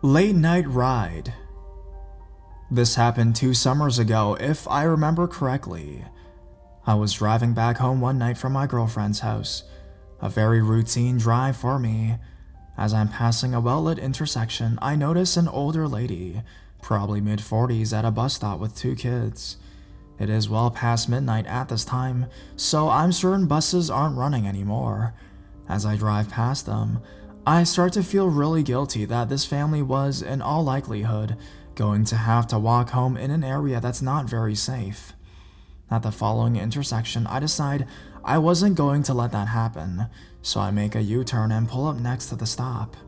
Late night ride. This happened 2 summers ago, if I remember correctly. I was driving back home one night from my girlfriend's house. A very routine drive for me. As I'm passing a well-lit intersection, I notice an older lady, probably mid-40s, at a bus stop with 2 kids. It is well past midnight at this time, so I'm certain buses aren't running anymore. As I drive past them, I start to feel really guilty that this family was, in all likelihood, going to have to walk home in an area that's not very safe. At the following intersection, I decide I wasn't going to let that happen, so I make a U-turn and pull up next to the stop.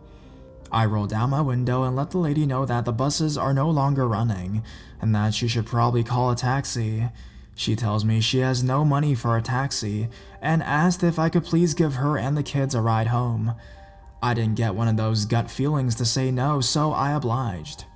I roll down my window and let the lady know that the buses are no longer running, and that she should probably call a taxi. She tells me she has no money for a taxi, and asked if I could please give her and the kids a ride home. I didn't get one of those gut feelings to say no, so I obliged.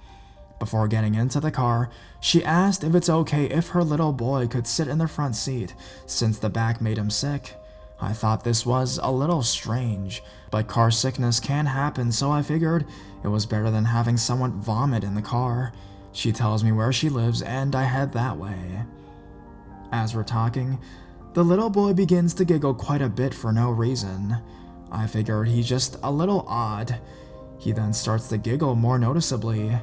Before getting into the car, she asked if it's okay if her little boy could sit in the front seat, since the back made him sick. I thought this was a little strange, but car sickness can happen, so I figured it was better than having someone vomit in the car. She tells me where she lives, and I head that way. As we're talking, the little boy begins to giggle quite a bit for no reason. I figured he's just a little odd. He then starts to giggle more noticeably.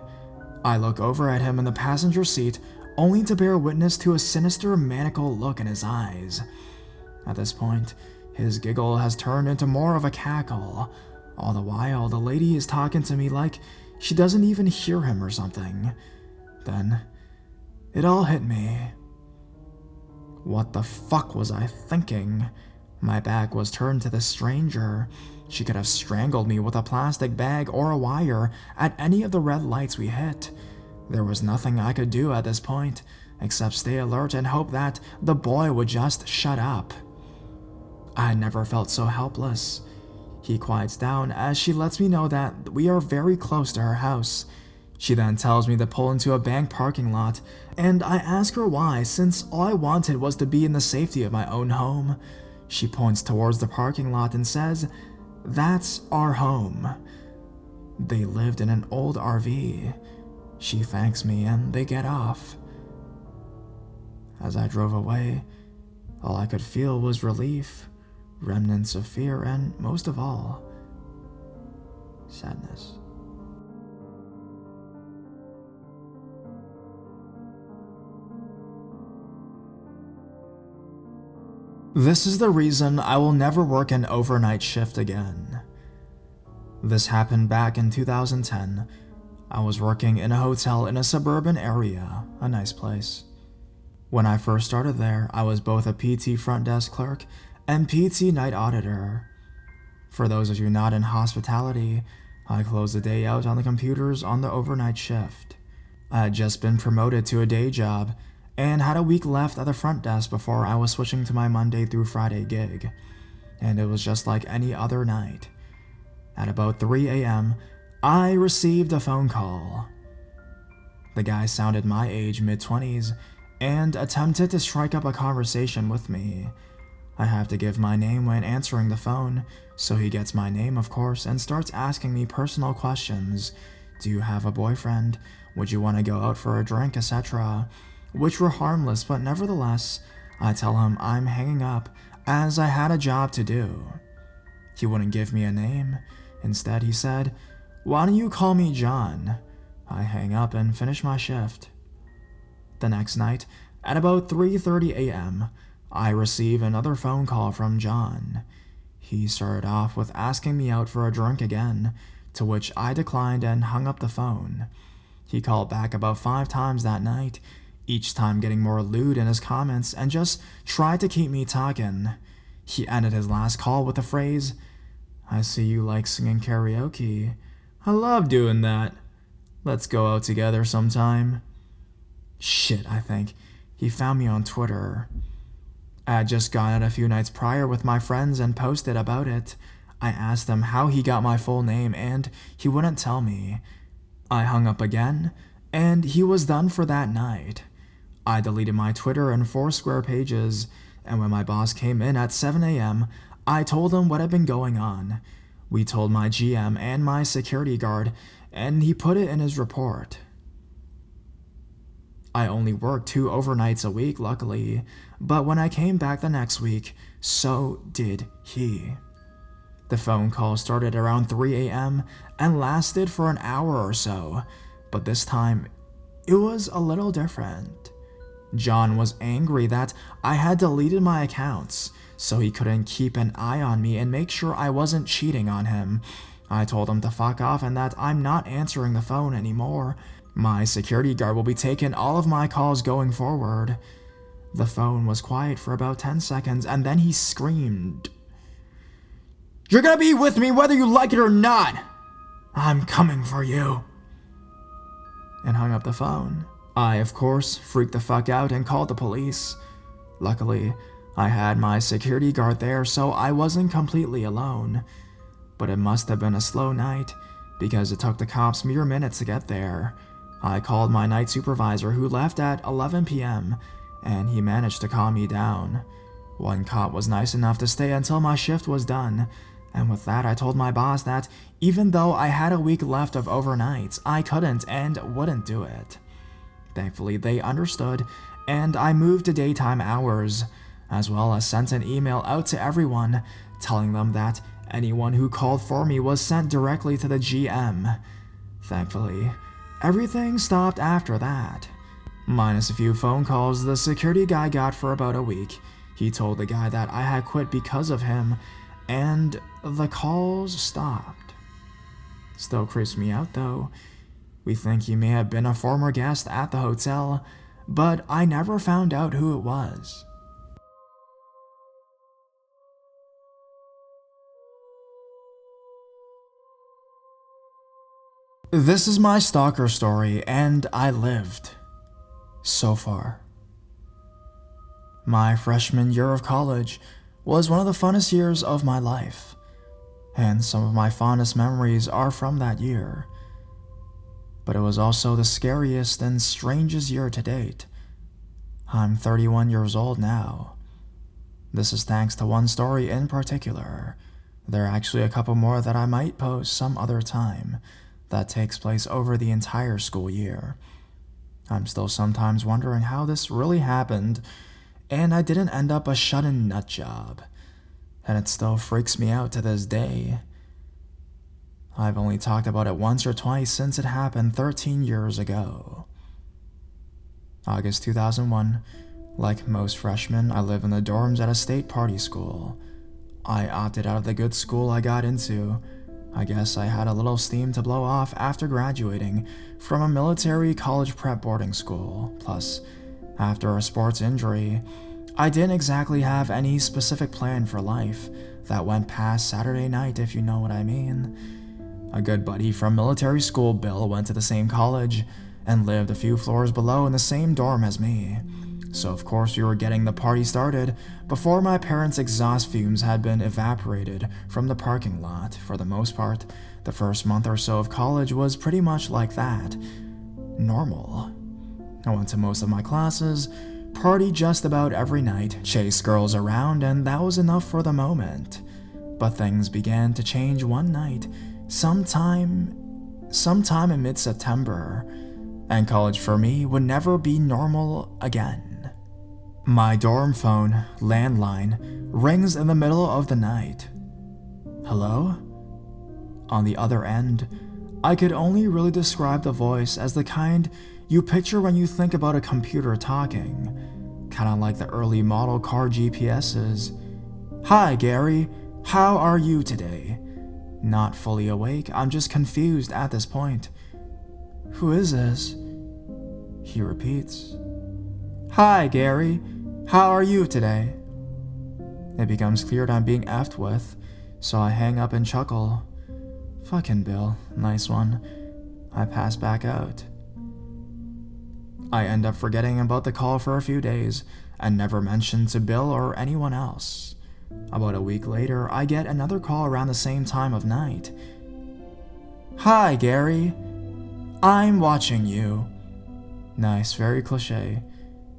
I look over at him in the passenger seat, only to bear witness to a sinister, maniacal look in his eyes. At this point, his giggle has turned into more of a cackle. All the while, the lady is talking to me like she doesn't even hear him or something. Then, it all hit me. What the fuck was I thinking? My back was turned to the stranger. She could have strangled me with a plastic bag or a wire at any of the red lights we hit. There was nothing I could do at this point, except stay alert and hope that the boy would just shut up. I had never felt so helpless. He quiets down as she lets me know that we are very close to her house. She then tells me to pull into a bank parking lot, and I ask her why, since all I wanted was to be in the safety of my own home. She points towards the parking lot and says, "That's our home." They lived in an old RV. She thanks me and they get off. As I drove away, all I could feel was relief, remnants of fear, and most of all, sadness. This is the reason I will never work an overnight shift again. This happened back in 2010. I was working in a hotel in a suburban area, a nice place. When I first started there, I was both a PT front desk clerk and PT night auditor. For those of you not in hospitality, I closed the day out on the computers on the overnight shift. I had just been promoted to a day job and had a week left at the front desk before I was switching to my Monday through Friday gig, and it was just like any other night. At about 3 a.m., I received a phone call. The guy sounded my age, mid-20s, and attempted to strike up a conversation with me. I have to give my name when answering the phone, so he gets my name, of course, and starts asking me personal questions. Do you have a boyfriend? Would you want to go out for a drink, etc.? Which were harmless, but nevertheless, I tell him I'm hanging up as I had a job to do. He wouldn't give me a name. Instead, he said, "Why don't you call me John?" I hang up and finish my shift. The next night, at about 3:30 a.m., I receive another phone call from John. He started off with asking me out for a drink again, to which I declined and hung up the phone. He called back about 5 times that night, each time getting more lewd in his comments, and just tried to keep me talking. He ended his last call with the phrase, "I see you like singing karaoke. I love doing that. Let's go out together sometime." Shit, I think. He found me on Twitter. I had just gone out a few nights prior with my friends and posted about it. I asked him how he got my full name, and he wouldn't tell me. I hung up again, and he was done for that night. I deleted my Twitter and Foursquare pages, and when my boss came in at 7 a.m., I told him what had been going on. We told my GM and my security guard, and he put it in his report. I only worked 2 overnights a week, luckily, but when I came back the next week, so did he. The phone call started around 3 a.m. and lasted for an hour or so, but this time, it was a little different. John was angry that I had deleted my accounts, so he couldn't keep an eye on me and make sure I wasn't cheating on him. I told him to fuck off and that I'm not answering the phone anymore. My security guard will be taking all of my calls going forward. The phone was quiet for about 10 seconds and then he screamed, "You're gonna be with me whether you like it or not! I'm coming for you!" And hung up the phone. I, of course, freaked the fuck out and called the police. Luckily, I had my security guard there, so I wasn't completely alone. But it must have been a slow night, because it took the cops mere minutes to get there. I called my night supervisor, who left at 11 p.m., and he managed to calm me down. One cop was nice enough to stay until my shift was done, and with that I told my boss that even though I had a week left of overnights, I couldn't and wouldn't do it. Thankfully, they understood, and I moved to daytime hours, as well as sent an email out to everyone, telling them that anyone who called for me was sent directly to the GM. Thankfully, everything stopped after that. Minus a few phone calls the security guy got for about a week. He told the guy that I had quit because of him, and the calls stopped. Still creeps me out though. We think he may have been a former guest at the hotel, but I never found out who it was. This is my stalker story, and I lived. So far. My freshman year of college was one of the funnest years of my life, and some of my fondest memories are from that year. But it was also the scariest and strangest year to date. I'm 31 years old now. This is thanks to one story in particular. There are actually a couple more that I might post some other time that takes place over the entire school year. I'm still sometimes wondering how this really happened, and I didn't end up a shut-in nut job. And it still freaks me out to this day. I've only talked about it once or twice since it happened 13 years ago. August 2001. Like most freshmen, I live in the dorms at a state party school. I opted out of the good school I got into. I guess I had a little steam to blow off after graduating from a military college prep boarding school. Plus, after a sports injury, I didn't exactly have any specific plan for life that went past Saturday night, if you know what I mean. A good buddy from military school, Bill, went to the same college and lived a few floors below in the same dorm as me. So of course we were getting the party started before my parents' exhaust fumes had been evaporated from the parking lot. For the most part, the first month or so of college was pretty much like that. Normal. I went to most of my classes, partied just about every night, chased girls around, and that was enough for the moment. But things began to change one night, sometime in mid-September, and college for me would never be normal again. My dorm phone, landline, rings in the middle of the night. Hello? On the other end, I could only really describe the voice as the kind you picture when you think about a computer talking, kinda like the early model car GPSs. "Hi, Gary. How are you today?" Not fully awake, I'm just confused at this point. "Who is this?" He repeats. "Hi, Gary. How are you today?" It becomes clear that I'm being effed with, so I hang up and chuckle. "Fucking Bill, nice one." I pass back out. I end up forgetting about the call for a few days and never mention to Bill or anyone else. About a week later, I get another call around the same time of night. "Hi, Gary. I'm watching you." Nice, very cliche.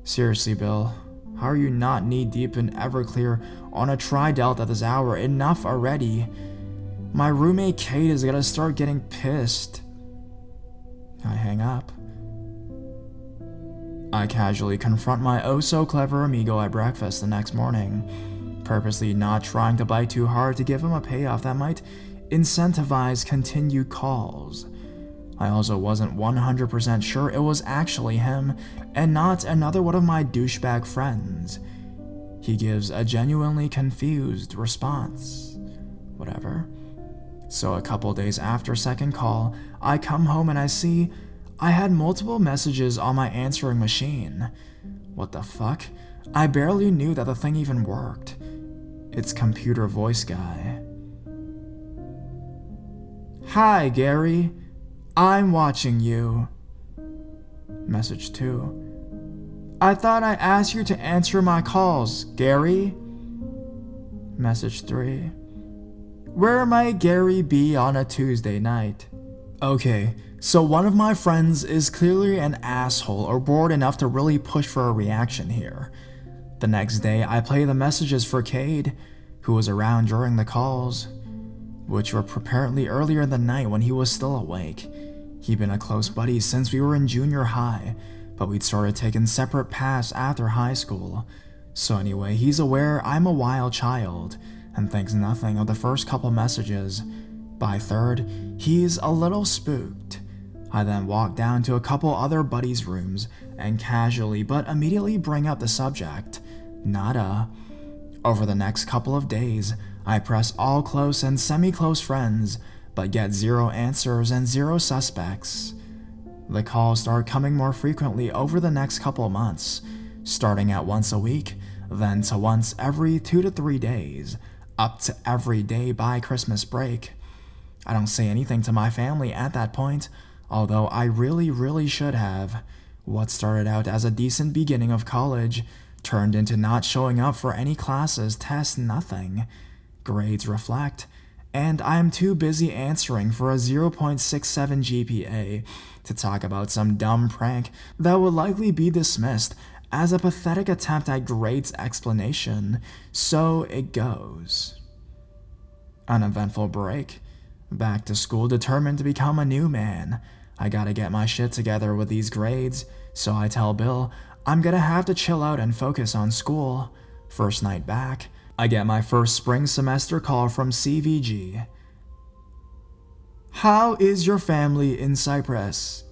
Seriously, Bill, how are you not knee-deep in Everclear on a tri-delt at this hour? Enough already. My roommate Kate is gonna start getting pissed. I hang up. I casually confront my oh-so-clever amigo at breakfast the next morning, purposely not trying to bite too hard to give him a payoff that might incentivize continued calls. I also wasn't 100% sure it was actually him and not another one of my douchebag friends. He gives a genuinely confused response. Whatever. So a couple days after second call, I come home and I see I had multiple messages on my answering machine. What the fuck? I barely knew that the thing even worked. It's computer voice guy. Hi, Gary. I'm watching you. Message 2. I thought I asked you to answer my calls, Gary. Message 3. Where might Gary be on a Tuesday night? Okay, so one of my friends is clearly an asshole or bored enough to really push for a reaction here. The next day, I play the messages for Cade, who was around during the calls, which were apparently earlier in the night when he was still awake. He'd been a close buddy since we were in junior high, but we'd started taking separate paths after high school. So anyway, he's aware I'm a wild child, and thinks nothing of the first couple messages. By third, he's a little spooked. I then walk down to a couple other buddies' rooms and casually but immediately bring up the subject. Nada. Over the next couple of days, I press all close and semi-close friends, but get 0 answers and 0 suspects. The calls start coming more frequently over the next couple months, starting at once a week, then to once every 2 to 3 days, up to every day by Christmas break. I don't say anything to my family at that point, although I really should have. What started out as a decent beginning of college turned into not showing up for any classes, tests, nothing. Grades reflect, and I'm too busy answering for a 0.67 GPA to talk about some dumb prank that would likely be dismissed as a pathetic attempt at grades explanation. So it goes. Uneventful break. Back to school, determined to become a new man. I gotta get my shit together with these grades, so I tell Bill I'm gonna have to chill out and focus on school. First night back, I get my first spring semester call from CVG. How is your family in Cyprus?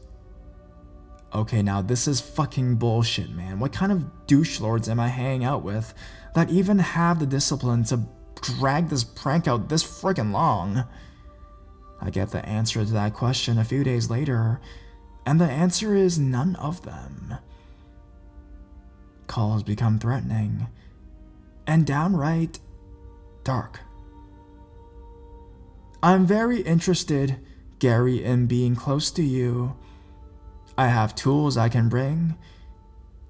Okay, now this is fucking bullshit, man. What kind of douche lords am I hanging out with that even have the discipline to drag this prank out this friggin' long? I get the answer to that question a few days later, and the answer is none of them. Calls become threatening and downright dark. I'm very interested, Gary, in being close to you. I have tools I can bring.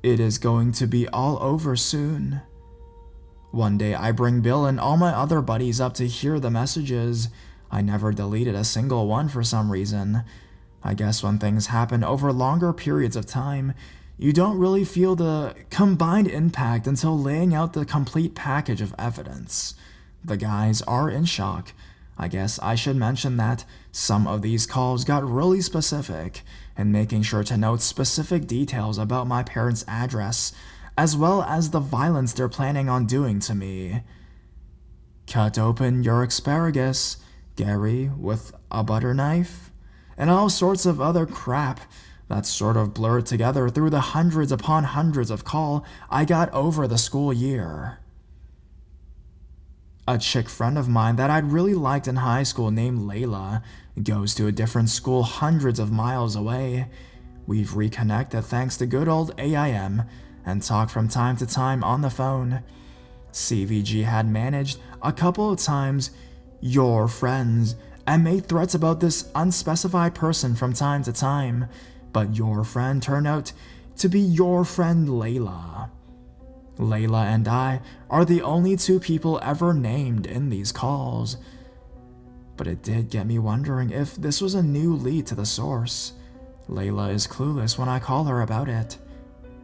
It is going to be all over soon. One day I bring Bill and all my other buddies up to hear the messages. I never deleted a single one for some reason. I guess when things happen over longer periods of time, you don't really feel the combined impact until laying out the complete package of evidence. The guys are in shock. I guess I should mention that some of these calls got really specific, and making sure to note specific details about my parents' address, as well as the violence they're planning on doing to me. Cut open your asparagus, Gary, with a butter knife, and all sorts of other crap that sort of blurred together through the hundreds upon hundreds of calls I got over the school year. A chick friend of mine that I'd really liked in high school named Layla goes to a different school hundreds of miles away. We've reconnected thanks to good old AIM and talk from time to time on the phone. CVG had managed a couple of times your friends and made threats about this unspecified person from time to time, but your friend turned out to be your friend Layla. Layla and I are the only 2 people ever named in these calls. But it did get me wondering if this was a new lead to the source. Layla is clueless when I call her about it.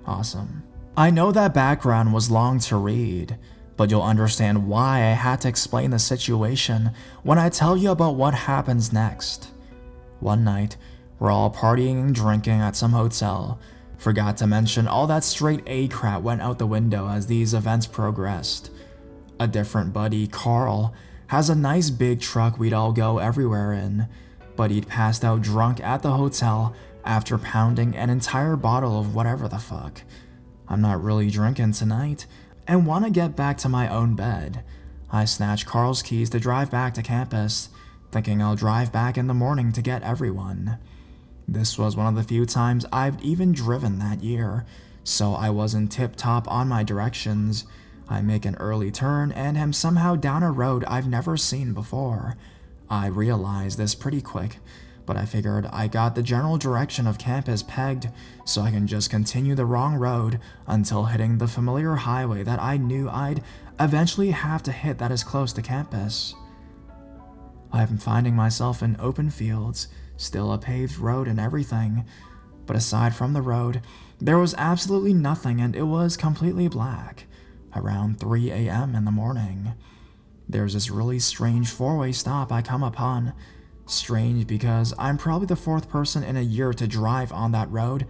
Awesome. I know that background was long to read, but you'll understand why I had to explain the situation when I tell you about what happens next. One night, We're all partying and drinking at some hotel. Forgot to mention all that straight A crap went out the window as these events progressed. A different buddy, Carl, has a nice big truck we'd all go everywhere in, but he'd passed out drunk at the hotel after pounding an entire bottle of whatever the fuck. I'm not really drinking tonight and want to get back to my own bed. I snatch Carl's keys to drive back to campus, thinking I'll drive back in the morning to get everyone. This was one of the few times I've even driven that year, so I wasn't tip-top on my directions. I make an early turn and am somehow down a road I've never seen before. I realized this pretty quick, but I figured I got the general direction of campus pegged, so I can just continue the wrong road until hitting the familiar highway that I knew I'd eventually have to hit that is close to campus. I'm finding myself in open fields, still a paved road and everything, but aside from the road, there was absolutely nothing and it was completely black. Around 3 a.m. in the morning, there's this really strange four-way stop I come upon. Strange because I'm probably the fourth person in a year to drive on that road.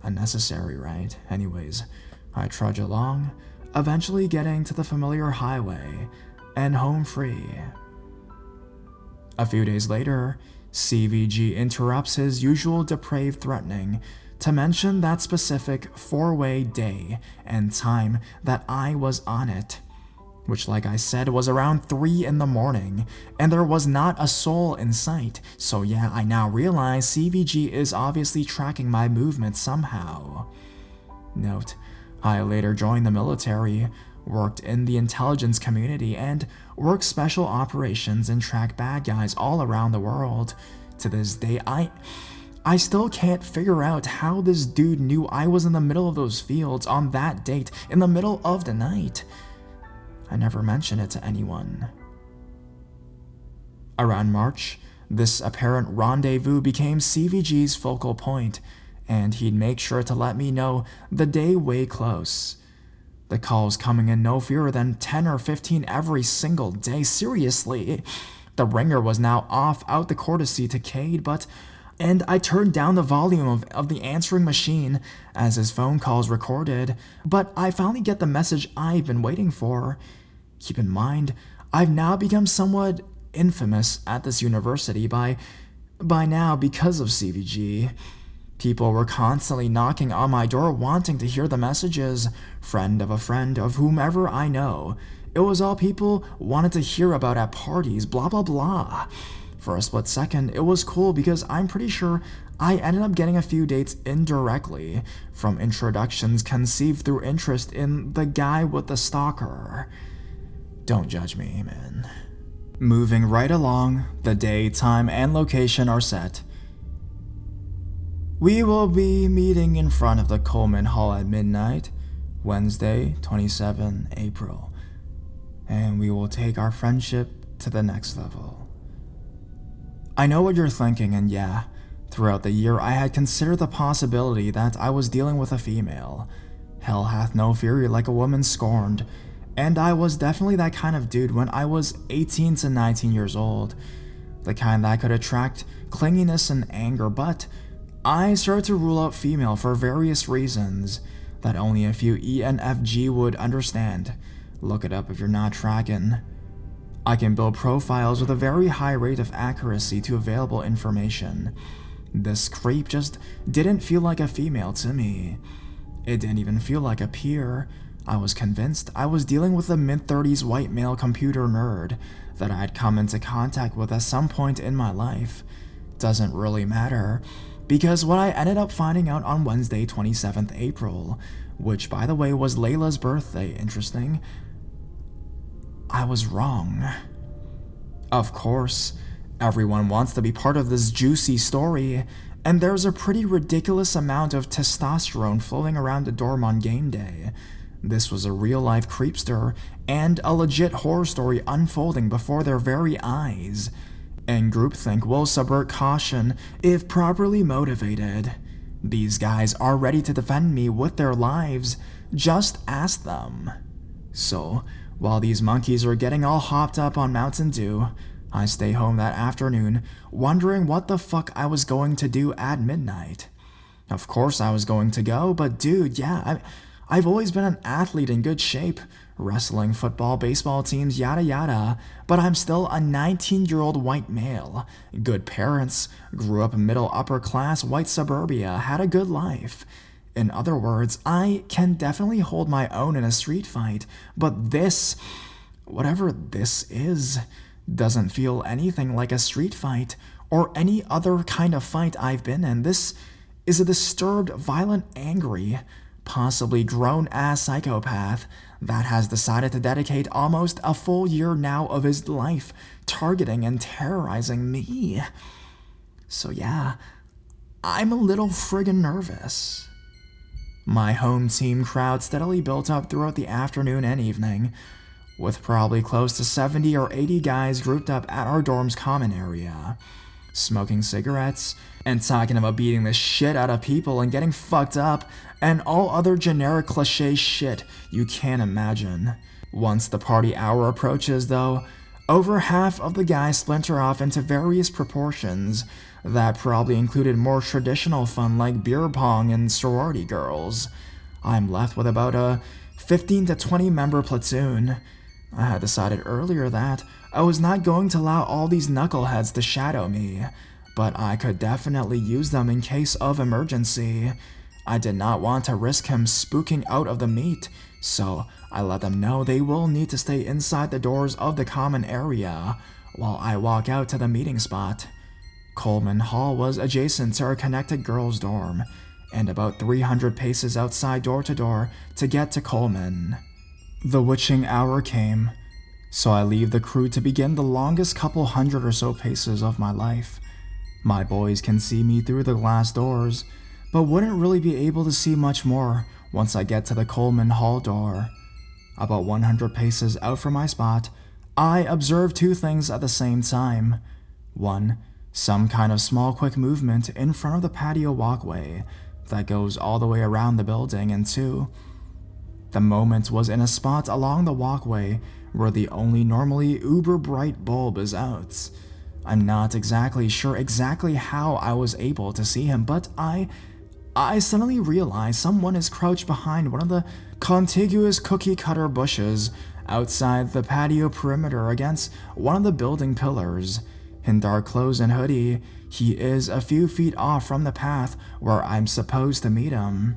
Unnecessary, right? Anyways, I trudge along, eventually getting to the familiar highway and home free. A few days later, CVG interrupts his usual depraved threatening to mention that specific four-way day and time that I was on it, which, like I said, was around 3 in the morning, and there was not a soul in sight. So yeah, I now realize CVG is obviously tracking my movements somehow. Note, I later joined the military, worked in the intelligence community, and worked special operations and tracked bad guys all around the world. To this day, I still can't figure out how this dude knew I was in the middle of those fields on that date in the middle of the night. I never mentioned it to anyone. Around March, this apparent rendezvous became CVG's focal point, and he'd make sure to let me know the day way close. The calls coming in no fewer than 10 or 15 every single day. Seriously, the ringer was now off out the courtesy to Cade, and I turned down the volume of the answering machine as his phone calls recorded, but I finally get the message I've been waiting for. Keep in mind, I've now become somewhat infamous at this university by now because of CVG. People were constantly knocking on my door wanting to hear the messages, friend of whomever I know. It was all people wanted to hear about at parties, blah blah blah. For a split second, it was cool because I'm pretty sure I ended up getting a few dates indirectly from introductions conceived through interest in the guy with the stalker. Don't judge me, man. Moving right along, the day, time, and location are set. We will be meeting in front of the Coleman Hall at midnight, Wednesday, 27 April, and we will take our friendship to the next level. I know what you're thinking, and yeah, throughout the year I had considered the possibility that I was dealing with a female. Hell hath no fury like a woman scorned, and I was definitely that kind of dude when I was 18 to 19 years old, the kind that could attract clinginess and anger, but I started to rule out female for various reasons that only a few ENFG would understand. Look it up if you're not tracking. I can build profiles with a very high rate of accuracy to available information. This creep just didn't feel like a female to me. It didn't even feel like a peer. I was convinced I was dealing with a mid-30s white male computer nerd that I had come into contact with at some point in my life. Doesn't really matter, because what I ended up finding out on Wednesday, 27th April, which by the way was Layla's birthday, interesting, I was wrong. Of course, everyone wants to be part of this juicy story, and there's a pretty ridiculous amount of testosterone floating around the dorm on game day. This was a real-life creepster and a legit horror story unfolding before their very eyes. And groupthink will subvert caution if properly motivated. These guys are ready to defend me with their lives. Just ask them. So, while these monkeys are getting all hopped up on Mountain Dew, I stay home that afternoon, wondering what the fuck I was going to do at midnight. Of course I was going to go, but dude, yeah, I've always been an athlete in good shape. Wrestling, football, baseball teams, yada yada, but I'm still a 19-year-old white male. Good parents, grew up middle upper class white suburbia, had a good life. In other words, I can definitely hold my own in a street fight, but this, whatever this is, doesn't feel anything like a street fight or any other kind of fight I've been in. This is a disturbed, violent, angry, possibly grown-ass psychopath that has decided to dedicate almost a full year now of his life targeting and terrorizing me. So yeah, I'm a little friggin' nervous. My home team crowd steadily built up throughout the afternoon and evening, with probably close to 70 or 80 guys grouped up at our dorm's common area, smoking cigarettes and talking about beating the shit out of people and getting fucked up and all other generic cliche shit you can't imagine. Once the party hour approaches, though, over half of the guys splinter off into various proportions that probably included more traditional fun like beer pong and sorority girls. I'm left with about a 15 to 20 member platoon. I had decided earlier that I was not going to allow all these knuckleheads to shadow me, but I could definitely use them in case of emergency. I did not want to risk him spooking out of the meet, so I let them know they will need to stay inside the doors of the common area while I walk out to the meeting spot. Coleman Hall was adjacent to our connected girls' dorm, and about 300 paces outside door to door to get to Coleman. The witching hour came, so I leave the crew to begin the longest couple hundred or so paces of my life. My boys can see me through the glass doors, but wouldn't really be able to see much more once I get to the Coleman Hall door. About 100 paces out from my spot, I observe two things at the same time. One, some kind of small quick movement in front of the patio walkway that goes all the way around the building, and two, the moment was in a spot along the walkway where the only normally uber bright bulb is out. I'm not exactly sure exactly how I was able to see him, but I suddenly realize someone is crouched behind one of the contiguous cookie cutter bushes outside the patio perimeter against one of the building pillars. In dark clothes and hoodie, he is a few feet off from the path where I'm supposed to meet him,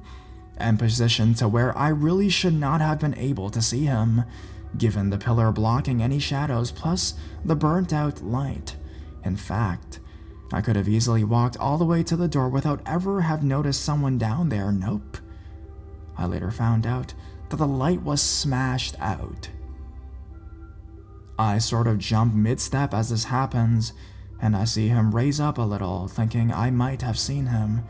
and positioned to where I really should not have been able to see him, given the pillar blocking any shadows plus the burnt out light. In fact, I could have easily walked all the way to the door without ever have noticed someone down there. Nope. I later found out that the light was smashed out. I sort of jump mid-step as this happens, and I see him raise up a little, thinking I might have seen him.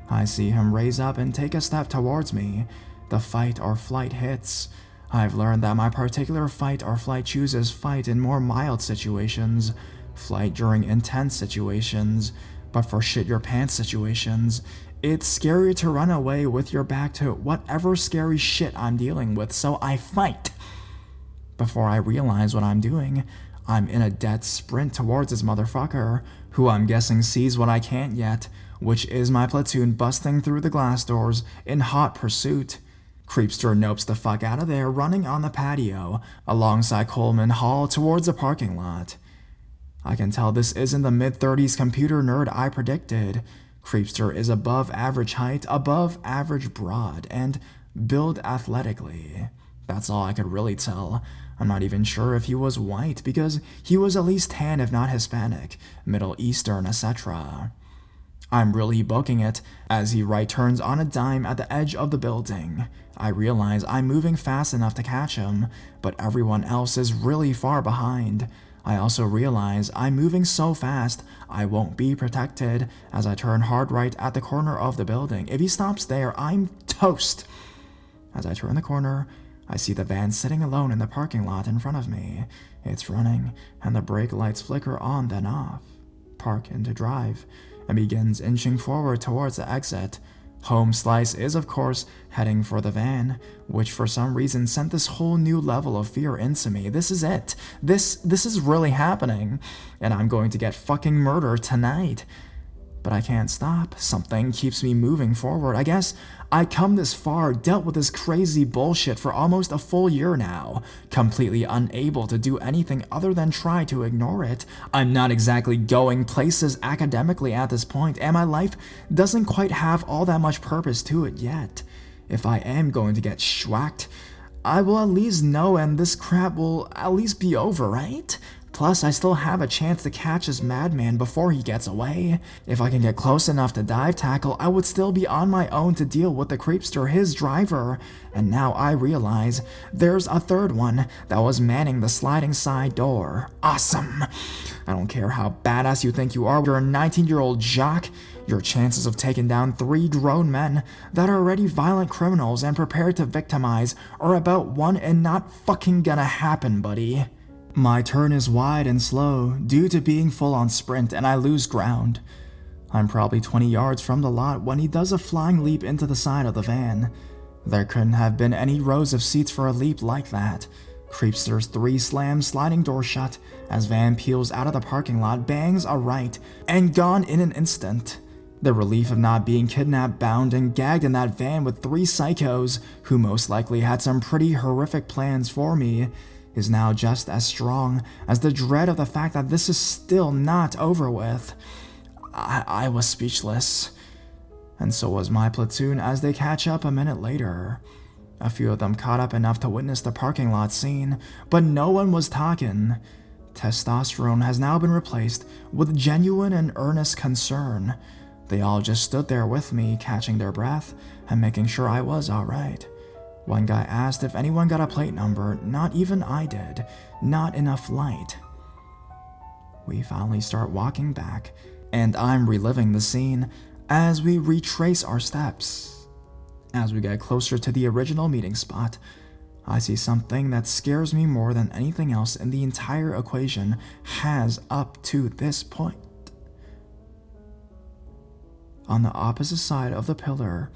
I see him raise up and take a step towards me. The fight or flight hits. I've learned that my particular fight or flight chooses fight in more mild situations, flight during intense situations, but for shit your pants situations, it's scarier to run away with your back to whatever scary shit I'm dealing with, so I fight. Before I realize what I'm doing, I'm in a dead sprint towards this motherfucker, who I'm guessing sees what I can't yet, which is my platoon busting through the glass doors in hot pursuit. Creepster nopes the fuck out of there, running on the patio, alongside Coleman Hall towards the parking lot. I can tell this isn't the mid-30s computer nerd I predicted. Creepster is above average height, above average broad, and built athletically. That's all I could really tell. I'm not even sure if he was white, because he was at least tan if not Hispanic, Middle Eastern, etc. I'm really booking it as he right turns on a dime at the edge of the building. I realize I'm moving fast enough to catch him, but everyone else is really far behind. I also realize I'm moving so fast I won't be protected as I turn hard right at the corner of the building. If he stops there, I'm toast. As I turn the corner, I see the van sitting alone in the parking lot in front of me. It's running, and the brake lights flicker on then off. Park into drive, and begins inching forward towards the exit, Home Slice is, of course, heading for the van, which for some reason sent this whole new level of fear into me. This is it. This is really happening, and I'm going to get fucking murdered tonight. But I can't stop. Something keeps me moving forward. I guess I come this far, dealt with this crazy bullshit for almost a full year now, completely unable to do anything other than try to ignore it. I'm not exactly going places academically at this point, and my life doesn't quite have all that much purpose to it yet. If I am going to get schwacked, I will at least know, and this crap will at least be over, right? Plus, I still have a chance to catch this madman before he gets away. If I can get close enough to dive tackle, I would still be on my own to deal with the creepster, his driver. And now I realize there's a third one that was manning the sliding side door. Awesome! I don't care how badass you think you are, you're a 19-year-old jock. Your chances of taking down 3 grown men that are already violent criminals and prepared to victimize are about 1 and not fucking gonna happen, buddy. My turn is wide and slow due to being full on sprint, and I lose ground. I'm probably 20 yards from the lot when he does a flying leap into the side of the van. There couldn't have been any rows of seats for a leap like that. Creepster's 3 slams sliding door shut as van peels out of the parking lot, bangs a right, and gone in an instant. The relief of not being kidnapped, bound, and gagged in that van with 3 psychos who most likely had some pretty horrific plans for me is now just as strong as the dread of the fact that this is still not over with. I was speechless. And so was my platoon as they catch up a minute later. A few of them caught up enough to witness the parking lot scene, but no one was talking. Testosterone has now been replaced with genuine and earnest concern. They all just stood there with me, catching their breath and making sure I was alright. One guy asked if anyone got a plate number. Not even I did. Not enough light. We finally start walking back, and I'm reliving the scene as we retrace our steps. As we get closer to the original meeting spot, I see something that scares me more than anything else in the entire equation has up to this point. On the opposite side of the pillar,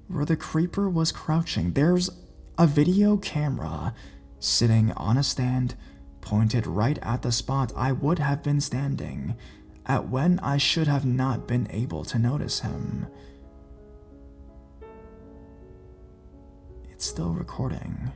where the creeper was crouching, there's a video camera sitting on a stand pointed right at the spot I would have been standing at when I should have not been able to notice him. It's still recording.